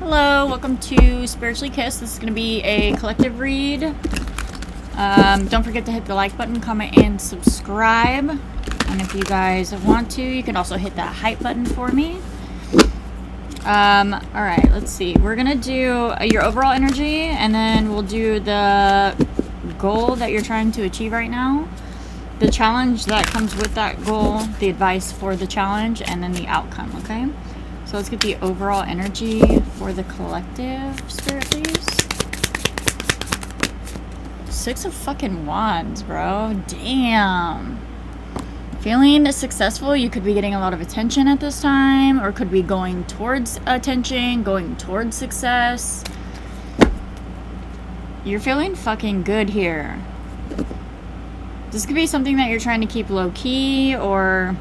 Hello, welcome to Spiritually Kissed. This is going to be a collective read. Don't forget to hit the like button, comment, and subscribe. And if you guys want to, you can also hit that hype button for me. Alright, let's see. We're going to do your overall energy, and then we'll do the goal that you're trying to achieve right now, the challenge that comes with that goal, the advice for the challenge, and then the outcome, okay? So let's get the overall energy for the collective, Spirit, please. 6 of fucking Wands, bro. Damn. Feeling successful. You could be getting a lot of attention at this time, or could be going towards attention, going towards success. You're feeling fucking good here. This could be something that you're trying to keep low-key, or...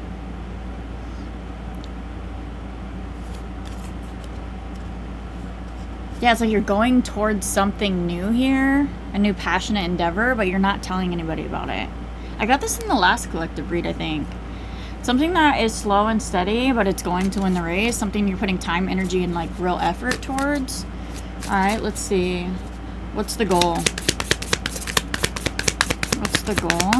yeah, it's like you're going towards something new here, a new passionate endeavor, but you're not telling anybody about it. I got this in the last collective read, I think. Something that is slow and steady, but it's going to win the race. Something you're putting time, energy, and like real effort towards. Alright, let's see. What's the goal? What's the goal?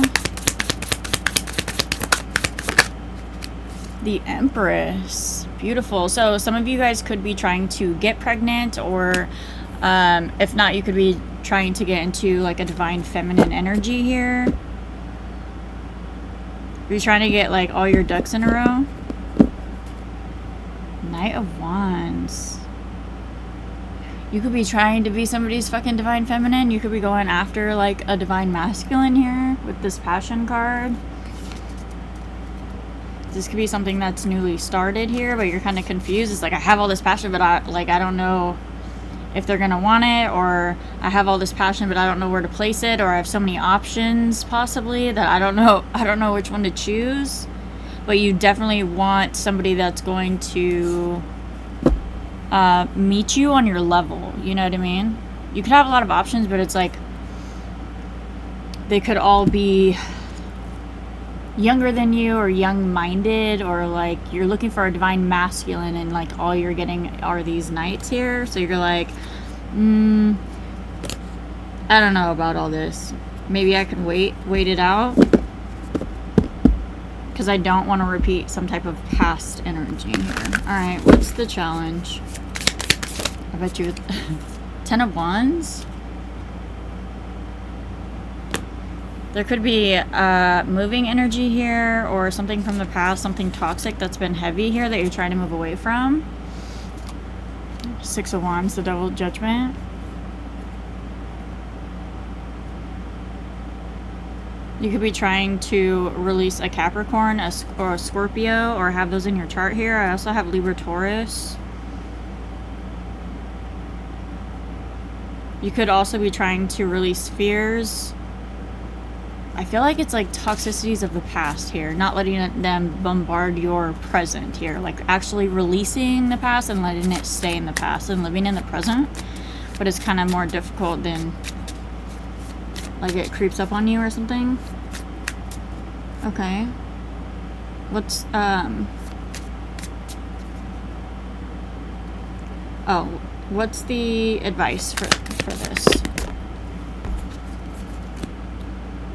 The Empress. Beautiful. So some of you guys could be trying to get pregnant, or if not, you could be trying to get into like a divine feminine energy here. You're trying to get like all your ducks in a row. Knight of Wands. You could be trying to be somebody's fucking divine feminine. You could be going after like a divine masculine here with this passion card. This could be something that's newly started here, but you're kind of confused. It's like, I have all this passion, but I don't know if they're gonna want it, or I have all this passion, but I don't know where to place it, or I have so many options possibly that I don't know which one to choose. But you definitely want somebody that's going to meet you on your level. You know what I mean? You could have a lot of options, but it's like they could all be younger than you, or young-minded, or like you're looking for a divine masculine and like all you're getting are these knights here. So you're like, I don't know about all this. Maybe I can wait it out, because I don't want to repeat some type of past energy here. Alright, what's the challenge? I bet you 10 of Wands. There could be moving energy here, or something from the past, something toxic that's been heavy here that you're trying to move away from. 6 of Wands, the Devil Judgment. You could be trying to release a Capricorn or a Scorpio, or have those in your chart here. I also have Libra, Taurus. You could also be trying to release fears. I feel like it's like toxicities of the past here, not letting them bombard your present here, like actually releasing the past and letting it stay in the past and living in the present. But it's kind of more difficult than like it creeps up on you or something. Okay. What's what's the advice for this?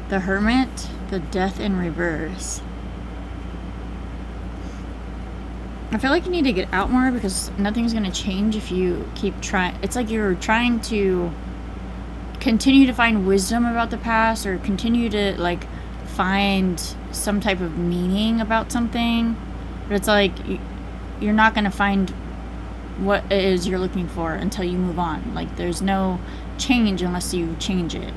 The Hermit, the Death in reverse. I feel like you need to get out more, because nothing's going to change if you keep trying. It's like you're trying to continue to find wisdom about the past, or continue to like find some type of meaning about something. But it's like you're not going to find what it is you're looking for until you move on. Like there's no change unless you change it.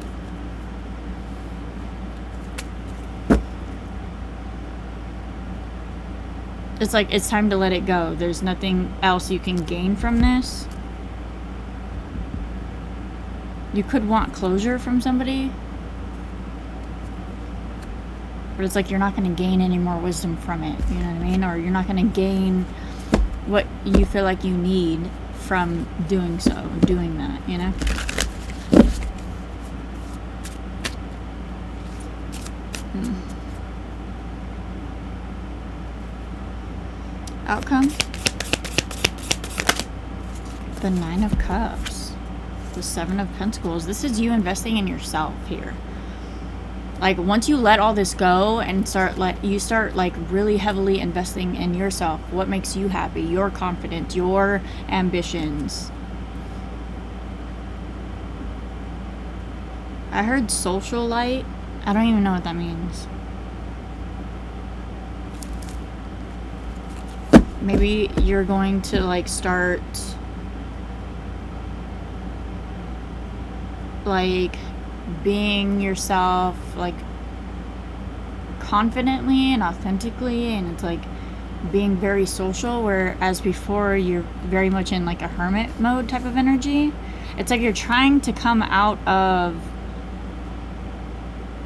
It's like it's time to let it go. There's nothing else you can gain from this. You could want closure from somebody, but it's like you're not going to gain any more wisdom from it. You know what I mean? Or you're not going to gain what you feel like you need from doing that, you know? outcome. The Nine of Cups. The Seven of Pentacles. This is you investing in yourself here. Like, once you let all this go and start really heavily investing in yourself, what makes you happy, your confidence, your ambitions. I heard social light. I don't even know what that means. Maybe you're going to like start like being yourself, like confidently and authentically, and it's like being very social, whereas before you're very much in like a hermit mode type of energy. It's like you're trying to come out of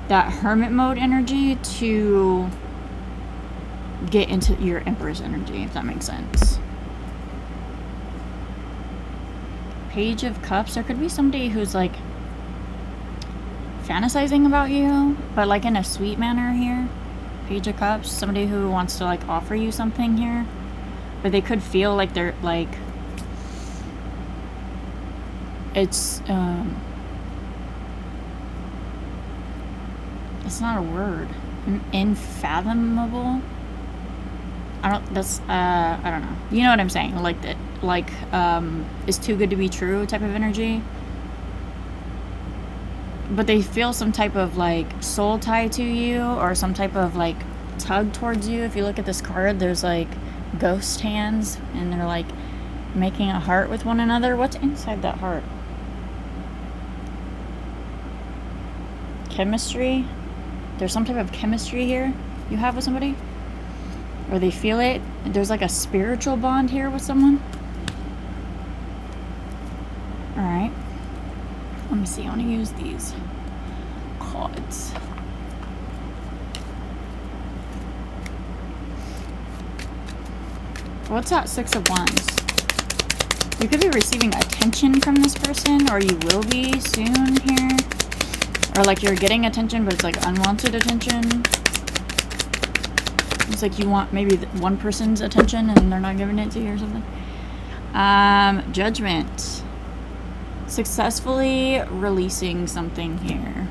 that hermit mode energy to get into your Empress energy, if that makes sense. Page of Cups. There could be somebody who's like fantasizing about you, but like in a sweet manner here. Page of Cups. Somebody who wants to like offer you something here, but they could feel like they're like it's not a word. Unfathomable. I don't know. You know what I'm saying? Like that, like it's too good to be true type of energy. But they feel some type of like soul tie to you, or some type of like tug towards you. If you look at this card, there's like ghost hands, and they're like making a heart with one another. What's inside that heart? Chemistry. There's some type of chemistry here you have with somebody, or they feel it. There's like a spiritual bond here with someone. All right. Let me see. I want to use these cards. What's that Six of Wands? You could be receiving attention from this person, or you will be soon here. Or like you're getting attention, but it's like unwanted attention. It's like you want maybe one person's attention and they're not giving it to you or something. Judgment. Successfully releasing something here.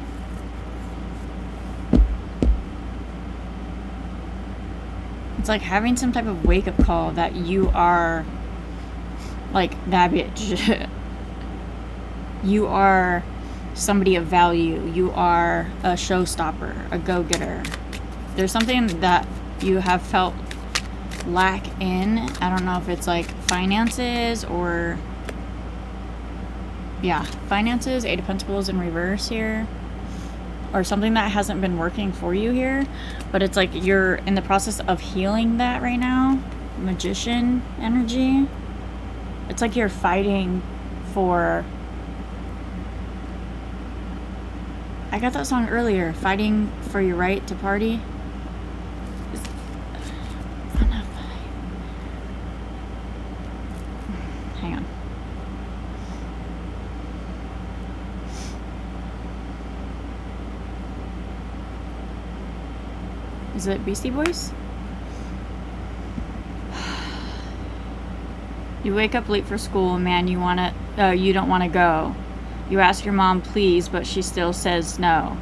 It's like having some type of wake-up call that you are like that bitch. You are somebody of value. You are a showstopper, a go-getter. There's something that you have felt lack in. I don't know if it's like finances or finances. Eight of Pentacles in reverse here, or something that hasn't been working for you here, but it's like you're in the process of healing that right now. Magician energy. It's like you're fighting for, I got that song earlier, fighting for your right to party. Hang on. Is it Beastie Boys? You wake up late for school, man, you don't want to go. You ask your mom please, but she still says no.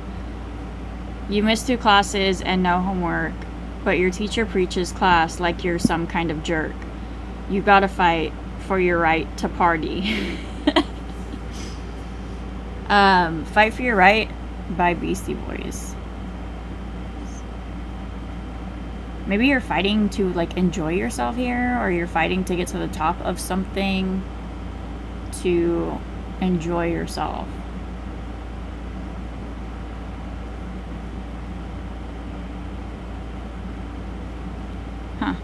You miss 2 classes and no homework, but your teacher preaches class like you're some kind of jerk. You gotta fight for your right to party. Fight for Your Right by Beastie Boys. Maybe you're fighting to like enjoy yourself here, or you're fighting to get to the top of something to enjoy yourself. Huh.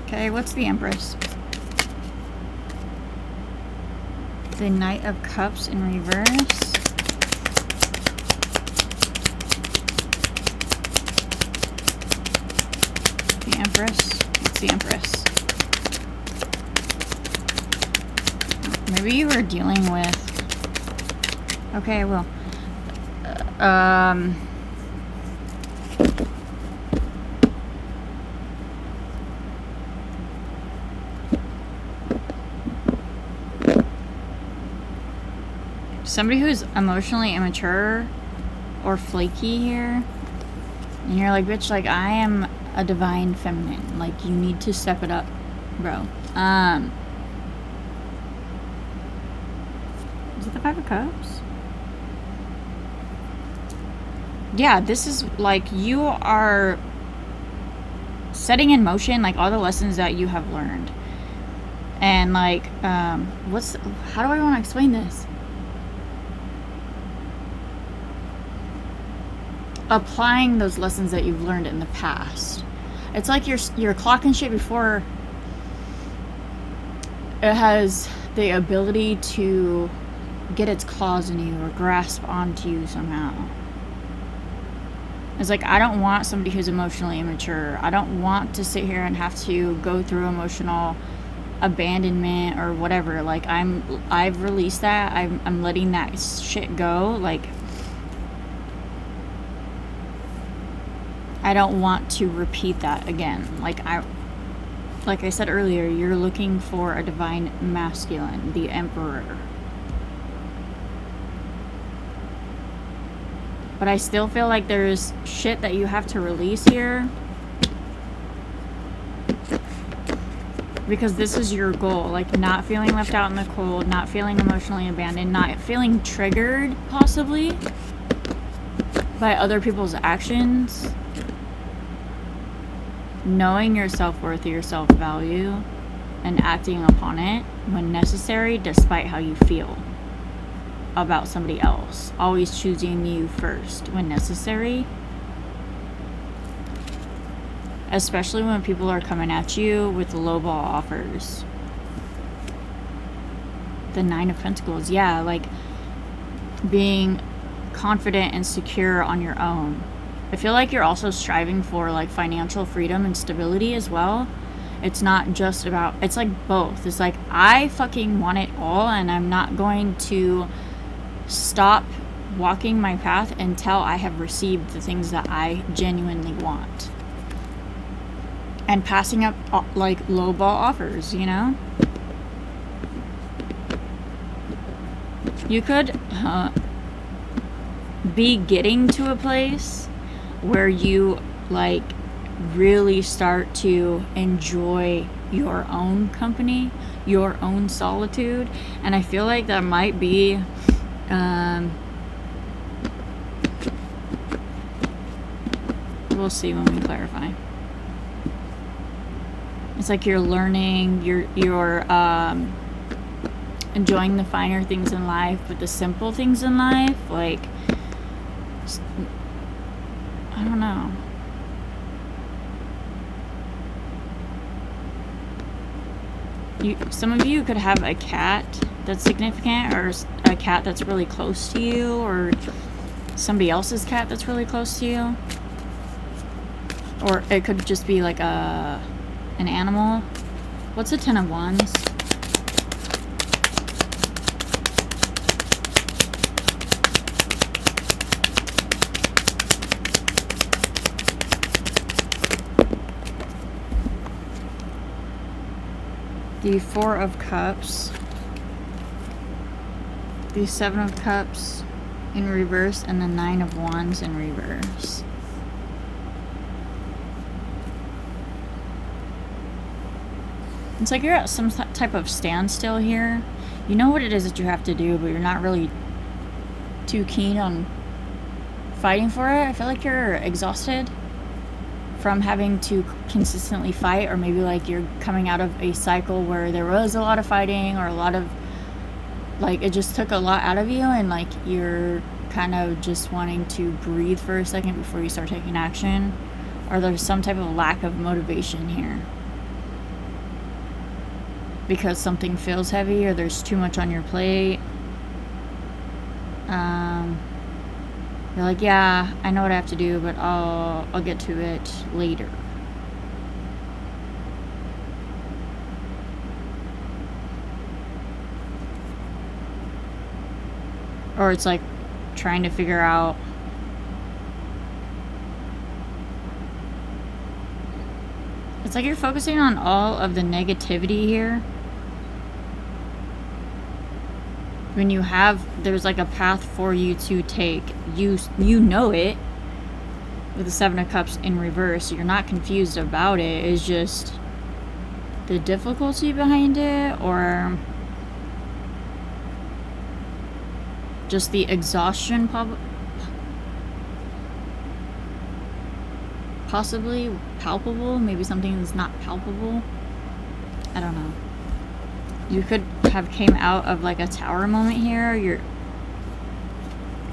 Okay, what's the Empress? The Knight of Cups in reverse. The Empress. What's the Empress? Maybe you were dealing with... Okay, well... somebody who's emotionally immature or flaky here, and you're like, bitch, like, I am a divine feminine. Like, you need to step it up, bro. Is it the Five of Cups? Yeah, this is like you are setting in motion like all the lessons that you have learned. And like, how do I want to explain this? Applying those lessons that you've learned in the past. It's like you're clocking shit before it has the ability to get its claws in you or grasp onto you somehow. It's like, I don't want somebody who's emotionally immature. I don't want to sit here and have to go through emotional abandonment or whatever. Like, I've released that. I'm letting that shit go. Like, I don't want to repeat that again. Like I said earlier, you're looking for a divine masculine, the emperor. But I still feel like there's shit that you have to release here. Because this is your goal. Like, not feeling left out in the cold, not feeling emotionally abandoned, not feeling triggered, possibly, by other people's actions. Knowing your self-worth, your self-value, and acting upon it when necessary, despite how you feel about somebody else. Always choosing you first when necessary. Especially when people are coming at you with lowball offers. The Nine of Pentacles. Yeah, like being confident and secure on your own. I feel like you're also striving for like financial freedom and stability as well. It's not just about, it's like both. It's like, I fucking want it all, and I'm not going to stop walking my path until I have received the things that I genuinely want. And passing up like lowball offers, you know? You could be getting to a place where you like really start to enjoy your own company, your own solitude, and I feel like that might be we'll see when we clarify. It's like you're learning, you're enjoying the finer things in life, but the simple things in life, like, I don't know. Some of you could have a cat that's significant, or a cat that's really close to you, or somebody else's cat that's really close to you. Or it could just be like an animal. What's a Ten of Wands? The Four of Cups, the Seven of Cups in reverse, and the Nine of Wands in reverse. It's like you're at some type of standstill here. You know what it is that you have to do, but you're not really too keen on fighting for it. I feel like you're exhausted from having to consistently fight, or maybe like you're coming out of a cycle where there was a lot of fighting, or a lot of like it just took a lot out of you, and like you're kind of just wanting to breathe for a second before you start taking action, or there's some type of lack of motivation here because something feels heavy, or there's too much on your plate. You're like, yeah, I know what I have to do, but I'll get to it later. Or it's like trying to figure out it's like you're focusing on all of the negativity here when you have, there's like a path for you to take. You know it with the Seven of Cups in reverse. You're not confused about it. It's just the difficulty behind it, or just the exhaustion possibly palpable. Maybe something that's not palpable. I don't know. You could have came out of like a tower moment here. You're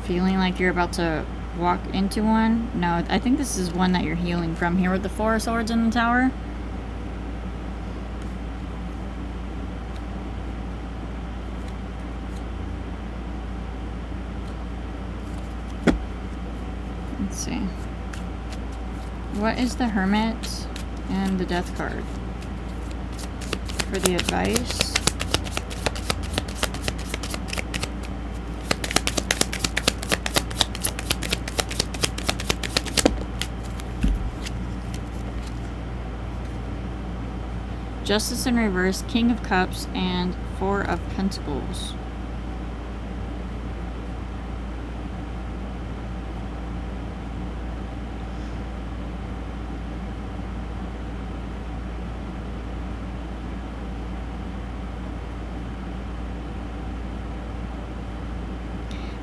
feeling like you're about to walk into one. No, I think this is one that you're healing from here with the Four of Swords in the tower. Let's see. What is the Hermit and the Death card for the advice? Justice in reverse, King of Cups, and Four of Pentacles.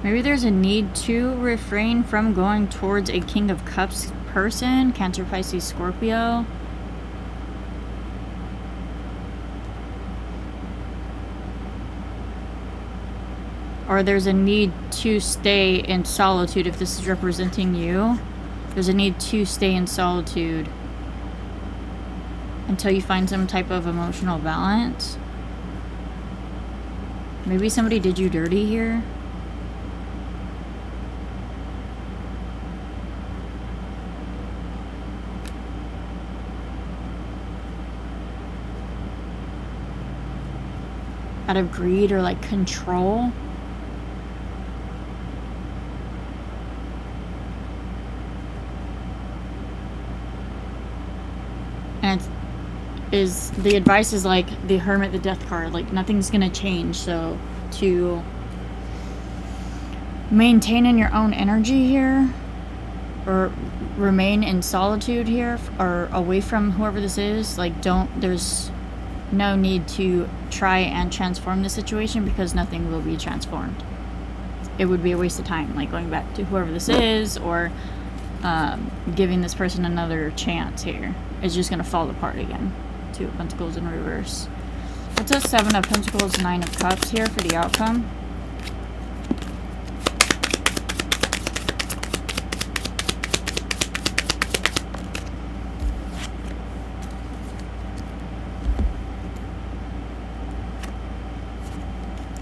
Maybe there's a need to refrain from going towards a King of Cups person, Cancer, Pisces, Scorpio. Or there's a need to stay in solitude if this is representing you. There's a need to stay in solitude until you find some type of emotional balance. Maybe somebody did you dirty here. Out of greed or like control. And the advice is like the Hermit, the Death card, like nothing's gonna change. So to maintain in your own energy here, or remain in solitude here, or away from whoever this is, like there's no need to try and transform the situation because nothing will be transformed. It would be a waste of time, like going back to whoever this is, or giving this person another chance here. It's just going to fall apart again. Two of Pentacles in reverse. What's a Seven of Pentacles, Nine of Cups here for the outcome?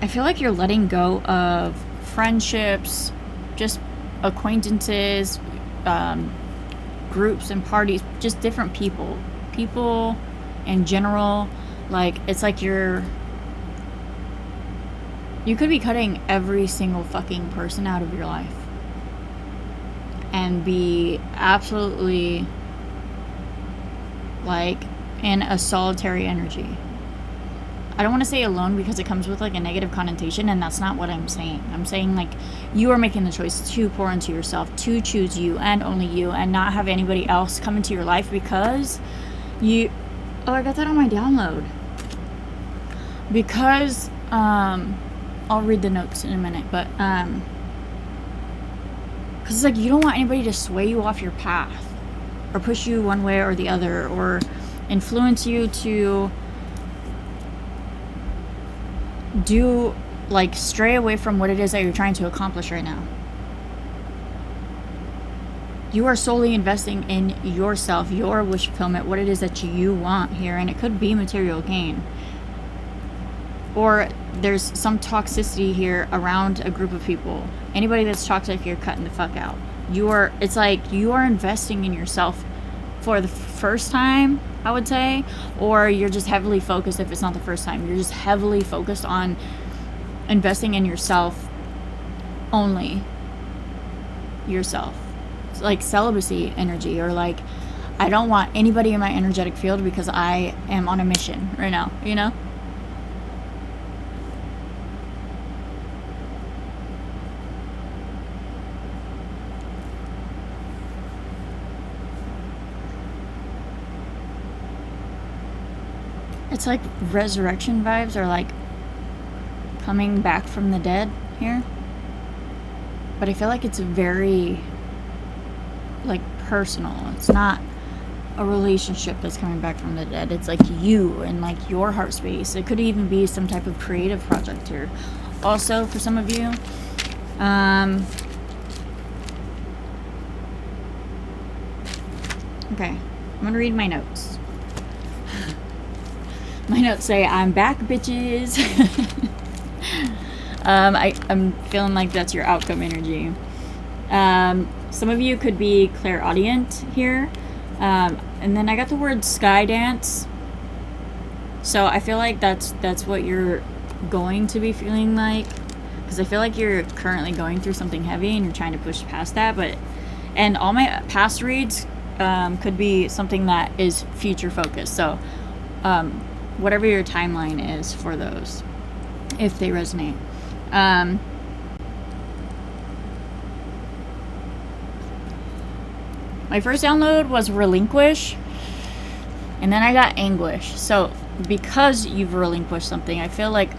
I feel like you're letting go of friendships, just acquaintances, groups and parties, just different people in general. Like, it's like you could be cutting every single fucking person out of your life and be absolutely like in a solitary energy. I don't want to say alone because it comes with like a negative connotation, and that's not what I'm saying. I'm saying like you are making the choice to pour into yourself, to choose you and only you, and not have anybody else come into your life because you... Oh, I got that on my download. Because, I'll read the notes in a minute, but, because it's like you don't want anybody to sway you off your path or push you one way or the other or influence you to do, like, stray away from what it is that you're trying to accomplish right now. You are solely investing in yourself, your wish fulfillment, what it is that you want here, and it could be material gain. Or there's some toxicity here around a group of people. Anybody that's toxic, you're cutting the fuck out. It's like you are investing in yourself for the first time, I would say, or you're just heavily focused. If it's not the first time, you're just heavily focused on investing in yourself, only yourself. It's like celibacy energy, or like, I don't want anybody in my energetic field because I am on a mission right now, you know? It's like resurrection vibes are like coming back from the dead here. But I feel like it's very like personal. It's not a relationship that's coming back from the dead. It's like you and like your heart space. It could even be some type of creative project here. Also, for some of you, okay, I'm gonna read my notes. My notes say, "I'm back, bitches." I'm feeling like that's your outcome energy. Some of you could be clairaudient here. And then I got the word sky dance. So I feel like that's what you're going to be feeling like. Because I feel like you're currently going through something heavy and you're trying to push past that. And all my past reads could be something that is future focused. So whatever your timeline is for those, if they resonate. My first download was relinquish, and then I got anguish. So because you've relinquished something, I feel like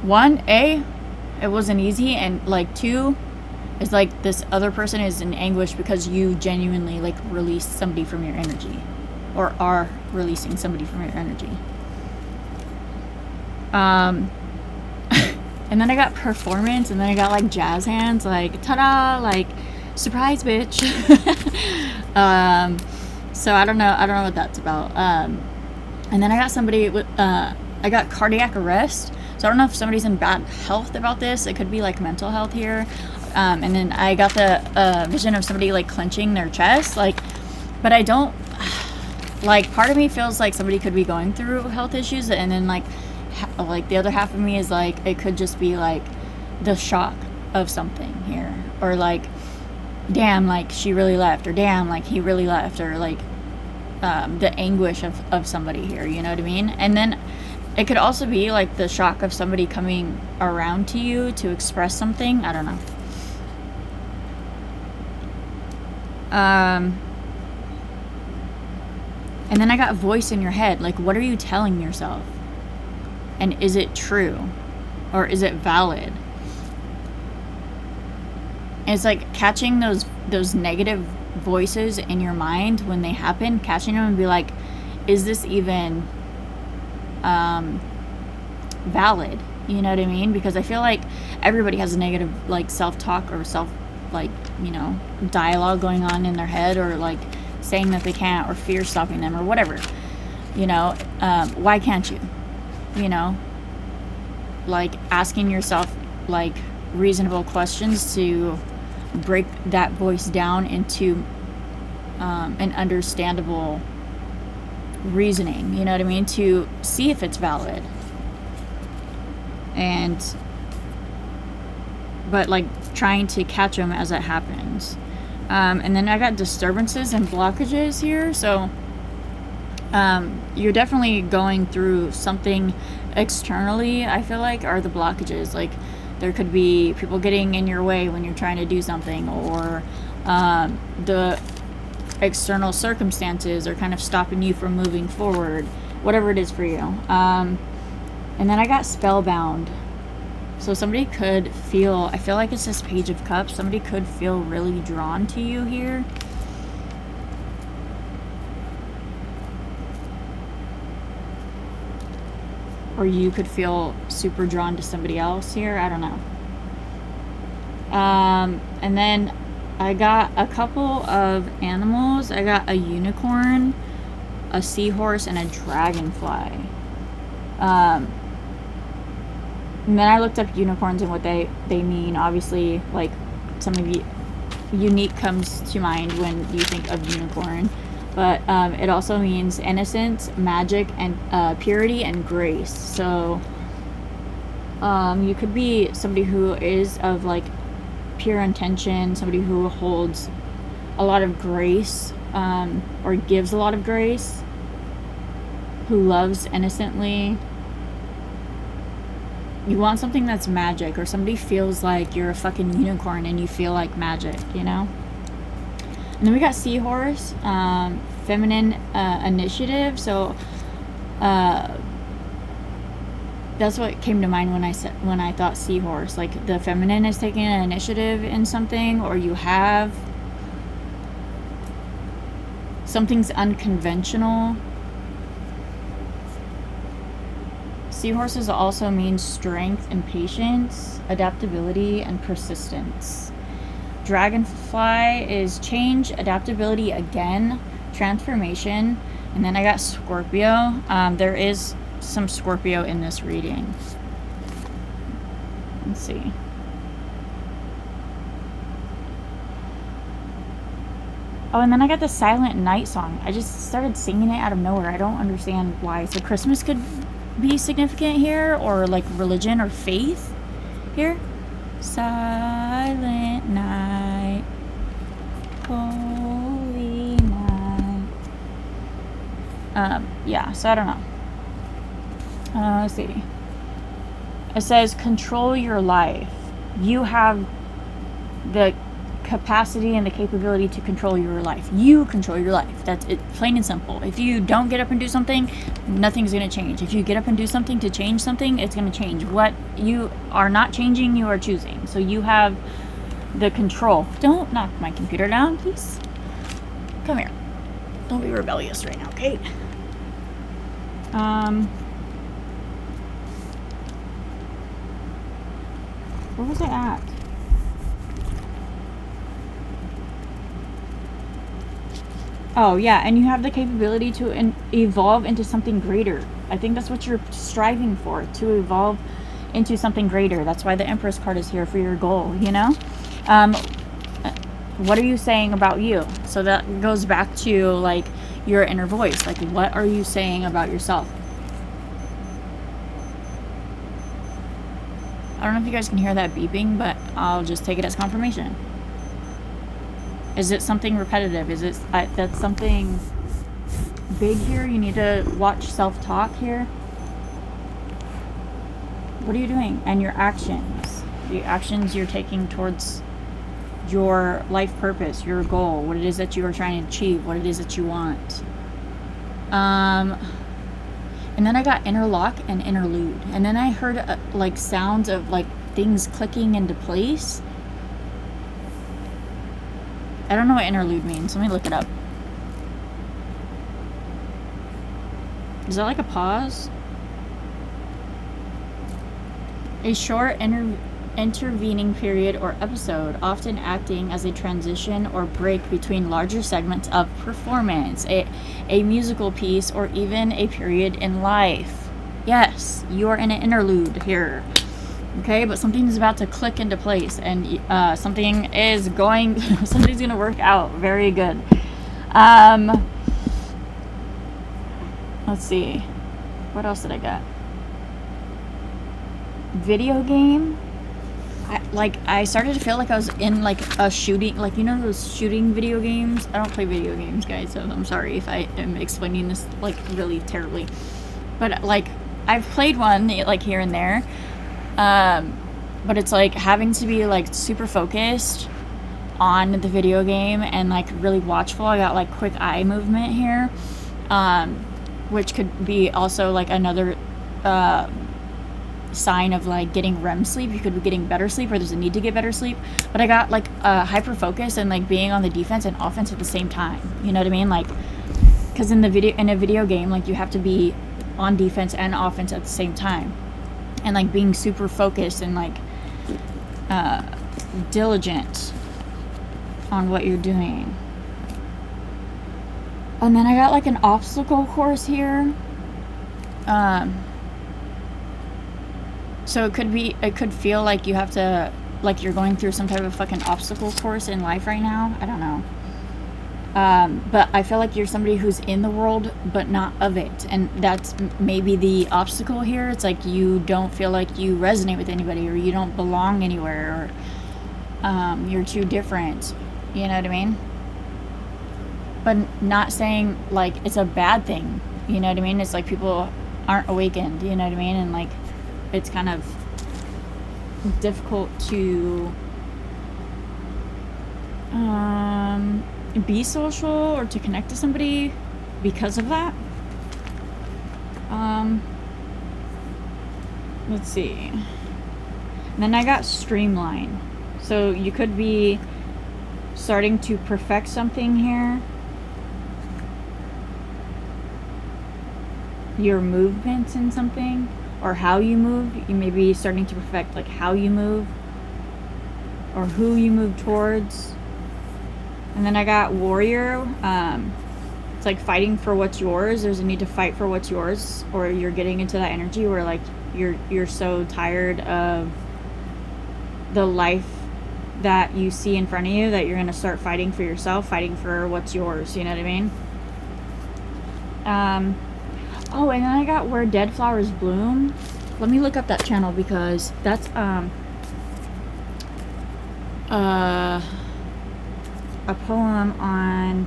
one, it wasn't easy, and like two is like this other person is in anguish because you genuinely like released somebody from your energy, or are releasing somebody from your energy. And then I got performance, and then I got like jazz hands, like ta-da, like surprise, bitch. So I don't know what that's about. And then I got somebody with I got cardiac arrest. So I don't know if somebody's in bad health about this. It could be like mental health here. And then I got the vision of somebody like clenching their chest, like, but I don't like, part of me feels like somebody could be going through health issues, and then like the other half of me is like, it could just be like the shock of something here, or like, damn, like she really left, or damn, like he really left, or like the anguish of somebody here, you know what I mean? And then it could also be like the shock of somebody coming around to you to express something. I don't know. And then I got voice in your head. Like, what are you telling yourself? And is it true? Or is it valid? And it's like catching those negative voices in your mind when they happen, catching them and be like, is this even valid? You know what I mean? Because I feel like everybody has a negative like self-talk or dialogue going on in their head, or like saying that they can't, or fear stopping them, or whatever. Why can't you? Like asking yourself like reasonable questions to break that voice down into an understandable reasoning, you know what I mean, to see if it's valid. But like trying to catch them as it happens. And then I got disturbances and blockages here. So you're definitely going through something externally, I feel like, are the blockages. Like there could be people getting in your way when you're trying to do something, or the external circumstances are kind of stopping you from moving forward, whatever it is for you. And then I got spellbound. So somebody could feel, I feel like it's this Page of Cups, somebody could feel really drawn to you here. Or you could feel super drawn to somebody else here. I don't know. And then I got a couple of animals. I got a unicorn, a seahorse, and a dragonfly. And then I looked up unicorns and what they mean. Obviously, like, some of you, unique comes to mind when you think of unicorn. But it also means innocence, magic, and purity and grace. So you could be somebody who is of like pure intention, somebody who holds a lot of grace, or gives a lot of grace, who loves innocently. You want something that's magic, or somebody feels like you're a fucking unicorn and you feel like magic, you know? And then we got seahorse, feminine initiative. So That's what came to mind when I thought seahorse. Like the feminine is taking an initiative in something, or you have something's unconventional. Seahorses also mean strength and patience, adaptability and persistence. Dragonfly is change, adaptability again, transformation, and then I got Scorpio. There is some Scorpio in this reading. Let's see. Oh, and then I got the Silent Night song. I just started singing it out of nowhere. I don't understand why. So Christmas could be significant here, or like religion or faith here. Silent night, holy night. Yeah, so I don't know. Let's see. It says control your life. You have the capacity and the capability to control your life. You control your life. That's it, plain and simple. If you don't get up and do something, nothing's going to change. If you get up and do something to change something, it's going to change. What you are not changing, you are choosing. So you have the control. Don't knock my computer down, please. Come here. Don't be rebellious right now, okay? Where was I at? Oh, yeah, and you have the capability to evolve into something greater. I think that's what you're striving for, to evolve into something greater. That's why the Empress card is here, for your goal, you know? What are you saying about you? So that goes back to, like, your inner voice. Like, what are you saying about yourself? I don't know if you guys can hear that beeping, but I'll just take it as confirmation. Is it something repetitive? Is it that's something big here? You need to watch self-talk here. What are you doing? And your actions. The actions you're taking towards your life purpose, your goal, what it is that you are trying to achieve, what it is that you want. And then I got interlock and interlude. And then I heard like sounds of like things clicking into place. I don't know what interlude means. Let me look it up. Is that like a pause? A short intervening period or episode, often acting as a transition or break between larger segments of performance, a musical piece, or even a period in life. Yes, you're in an interlude here. Okay, but something is about to click into place, and something's gonna work out very good. Let's see, what else did I get? Video game. I started to feel like I was in like a shooting, like, you know those shooting video games? I don't play video games, guys, so I'm sorry if I am explaining this like really terribly, but like I've played one like here and there. But it's like having to be like super focused on the video game and like really watchful. I got like quick eye movement here, which could be also like another sign of like getting REM sleep. You could be getting better sleep, or there's a need to get better sleep. But I got like hyper focus and like being on the defense and offense at the same time. You know what I mean? Like, because in a video game, like you have to be on defense and offense at the same time. And like being super focused and like diligent on what you're doing. And then I got like an obstacle course here. So it could feel like you have to, like you're going through some type of fucking obstacle course in life right now. I don't know. But I feel like you're somebody who's in the world but not of it, and that's maybe the obstacle here. It's like you don't feel like you resonate with anybody, or you don't belong anywhere, or you're too different, you know what I mean? But not saying like it's a bad thing, you know what I mean? It's like people aren't awakened, you know what I mean? And like it's kind of difficult to be social or to connect to somebody because of that. Let's see. And then I got streamline. So you could be starting to perfect something here. Your movements in something, or how you move. You may be starting to perfect like how you move, or who you move towards. And then I got warrior. It's like fighting for what's yours. There's a need to fight for what's yours, or you're getting into that energy where like you're so tired of the life that you see in front of you that you're gonna start fighting for yourself, fighting for what's yours. You know what I mean? Oh, and then I got Where Dead Flowers Bloom. Let me look up that channel because that's a poem on,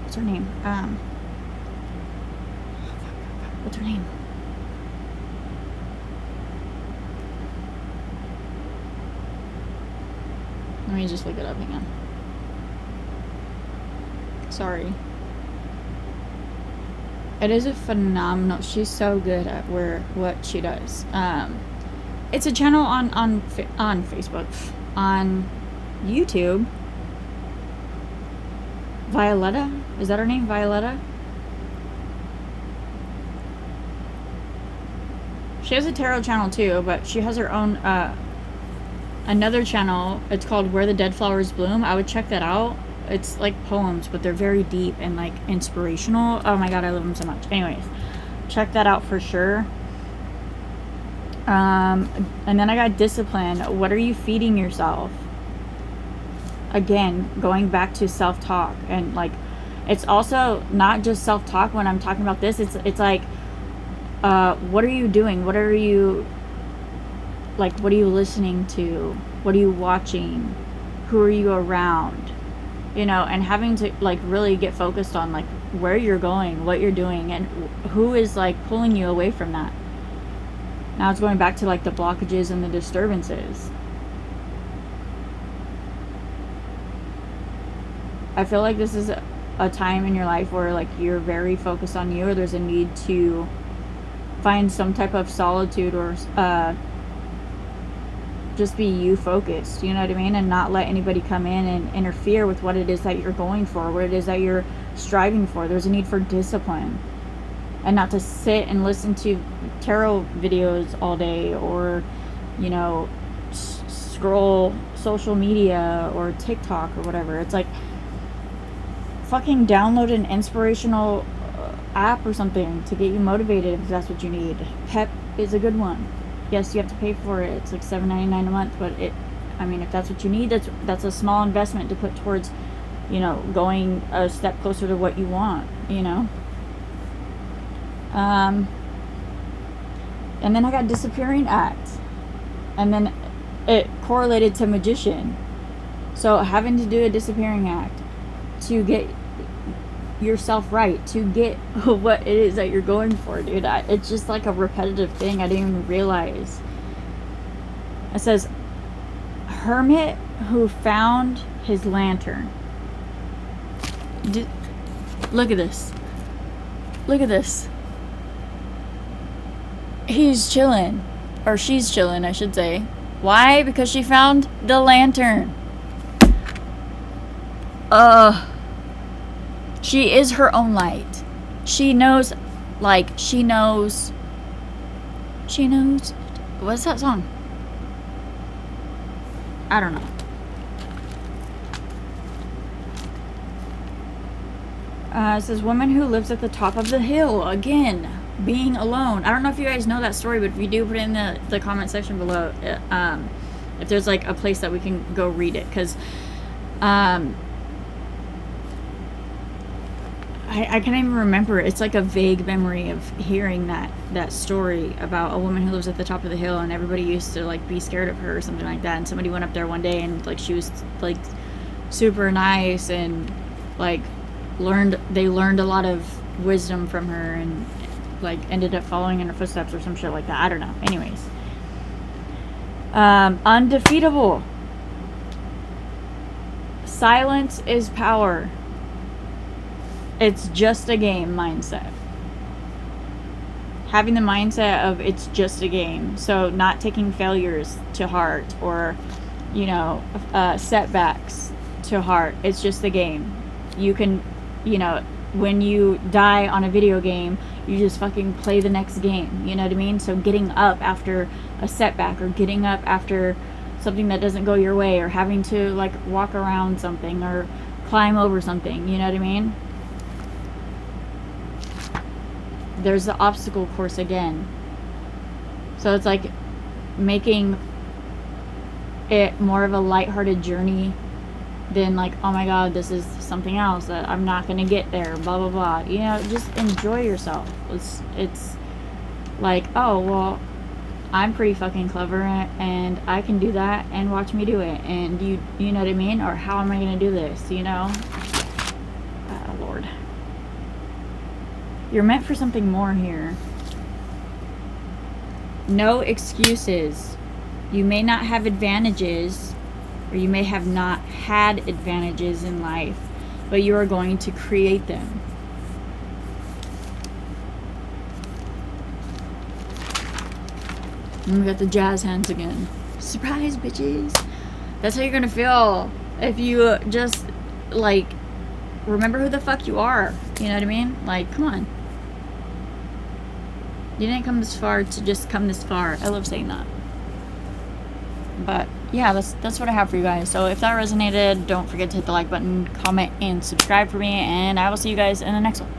what's her name? What's her name? Let me just look it up again. Sorry. It is a phenomenal. She's so good at what she does. It's a channel on Facebook, on YouTube. Violetta, is that her name? Violetta. She has a tarot channel too, but she has her own another channel. It's called Where the Dead Flowers Bloom. I would check that out. It's like poems, but they're very deep and like inspirational. Oh my god, I love them so much. Anyways, check that out for sure. And then I got discipline. What are you feeding yourself? Again, going back to self-talk, and like it's also not just self-talk when I'm talking about this. It's like what are you doing? What are you listening to? What are you watching? Who are you around? You know, and having to like really get focused on like where you're going, what you're doing, and who is like pulling you away from that. Now it's going back to like the blockages and the disturbances. I feel like this is a time in your life where like you're very focused on you, or there's a need to find some type of solitude, or just be you focused, you know what I mean? And not let anybody come in and interfere with what it is that you're going for, what it is that you're striving for. There's a need for discipline, and not to sit and listen to tarot videos all day, or you know, scroll social media or TikTok or whatever. It's like fucking download an inspirational app or something to get you motivated if that's what you need. Pep is a good one. Yes, you have to pay for it. It's like $7.99 a month, but I mean, if that's what you need, that's a small investment to put towards, you know, going a step closer to what you want, you know. And then I got Disappearing Act, and then it correlated to Magician. So having to do a disappearing act to get yourself right, to get what it is that you're going for, dude. It's just like a repetitive thing. I didn't even realize. It says, hermit who found his lantern. Look at this. Look at this. He's chilling. Or she's chilling, I should say. Why? Because she found the lantern. She is her own light. She knows, like, she knows, what's that song? I don't know. It says, woman who lives at the top of the hill. Again, being alone. I don't know if you guys know that story, but if you do, put it in the comment section below. If there's, like, a place that we can go read it. Because, I can't even remember. It's like a vague memory of hearing that story about a woman who lives at the top of the hill, and everybody used to like be scared of her or something like that. And somebody went up there one day, and like she was like super nice, and like they learned a lot of wisdom from her, and like ended up following in her footsteps or some shit like that. I don't know. Anyways, undefeatable. Silence is power. it's just a game mindset. Having the mindset of it's just a game. So not taking failures to heart, or, you know, setbacks to heart. It's just a game. You can, you know, when you die on a video game, you just fucking play the next game. You know what I mean? So getting up after a setback, or getting up after something that doesn't go your way, or having to like walk around something or climb over something, you know what I mean? There's the obstacle course again. So it's like making it more of a lighthearted journey than like, oh my god, this is something else that I'm not gonna get there, blah blah blah. You know, just enjoy yourself. It's like, oh well, I'm pretty fucking clever and I can do that, and watch me do it. And you know what I mean? Or how am I gonna do this, you know? Oh Lord. You're meant for something more here. No excuses. You may not have advantages, or you may have not had advantages in life, but you are going to create them. And we got the jazz hands again. Surprise, bitches. That's how you're gonna feel if you just, like, remember who the fuck you are. You know what I mean? Like, come on. You didn't come this far to just come this far. I love saying that. But yeah, that's what I have for you guys. So if that resonated, don't forget to hit the like button, comment, and subscribe for me, and I will see you guys in the next one.